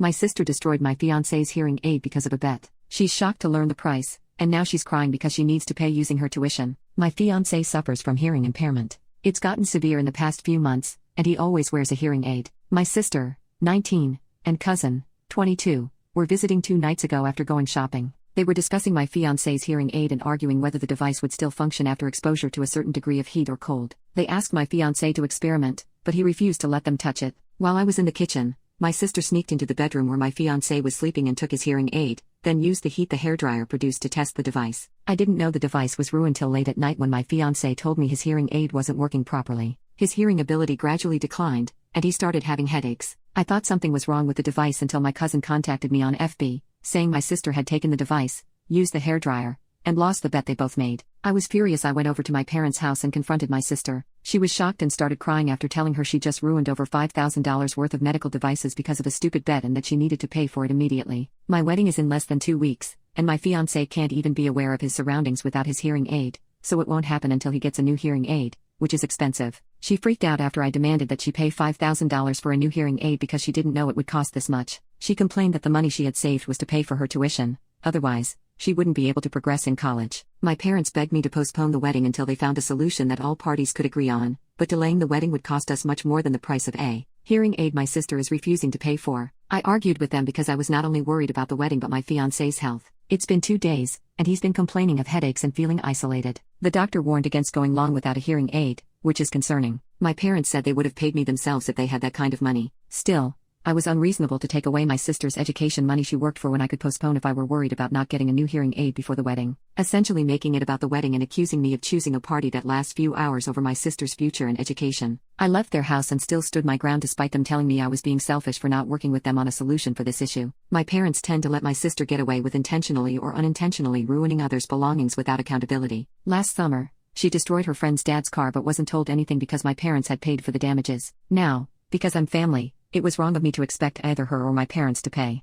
My sister destroyed my fiance's hearing aid because of a bet. She's shocked to learn the price, and now she's crying because she needs to pay using her tuition. My fiance suffers from hearing impairment. It's gotten severe in the past few months, and he always wears a hearing aid. My sister, 19, and cousin, 22, were visiting 2 nights ago after going shopping. They were discussing my fiance's hearing aid and arguing whether the device would still function after exposure to a certain degree of heat or cold. They asked my fiance to experiment, but he refused to let them touch it. While I was in the kitchen, my sister sneaked into the bedroom where my fiancé was sleeping and took his hearing aid, then used the heat the hairdryer produced to test the device. I didn't know the device was ruined till late at night when my fiancé told me his hearing aid wasn't working properly. His hearing ability gradually declined, and he started having headaches. I thought something was wrong with the device until my cousin contacted me on FB, saying my sister had taken the device, used the hairdryer, and lost the bet they both made. I was furious. I went over to my parents' house and confronted my sister. She was shocked and started crying after telling her she just ruined over $5,000 worth of medical devices because of a stupid bet and that she needed to pay for it immediately. My wedding is in less than 2 weeks, and my fiancé can't even be aware of his surroundings without his hearing aid, so it won't happen until he gets a new hearing aid, which is expensive. She freaked out after I demanded that she pay $5,000 for a new hearing aid because she didn't know it would cost this much. She complained that the money she had saved was to pay for her tuition, otherwise, she wouldn't be able to progress in college. My parents begged me to postpone the wedding until they found a solution that all parties could agree on, but delaying the wedding would cost us much more than the price of a hearing aid my sister is refusing to pay for. I argued with them because I was not only worried about the wedding but my fiancé's health. It's been 2 days, and he's been complaining of headaches and feeling isolated. The doctor warned against going long without a hearing aid, which is concerning. My parents said they would have paid me themselves if they had that kind of money. Still, I was unreasonable to take away my sister's education money she worked for when I could postpone if I were worried about not getting a new hearing aid before the wedding, essentially making it about the wedding and accusing me of choosing a party that lasts few hours over my sister's future and education. I left their house and still stood my ground despite them telling me I was being selfish for not working with them on a solution for this issue. My parents tend to let my sister get away with intentionally or unintentionally ruining others' belongings without accountability. Last summer, she destroyed her friend's dad's car but wasn't told anything because my parents had paid for the damages. Now, because I'm family, it was wrong of me to expect either her or my parents to pay.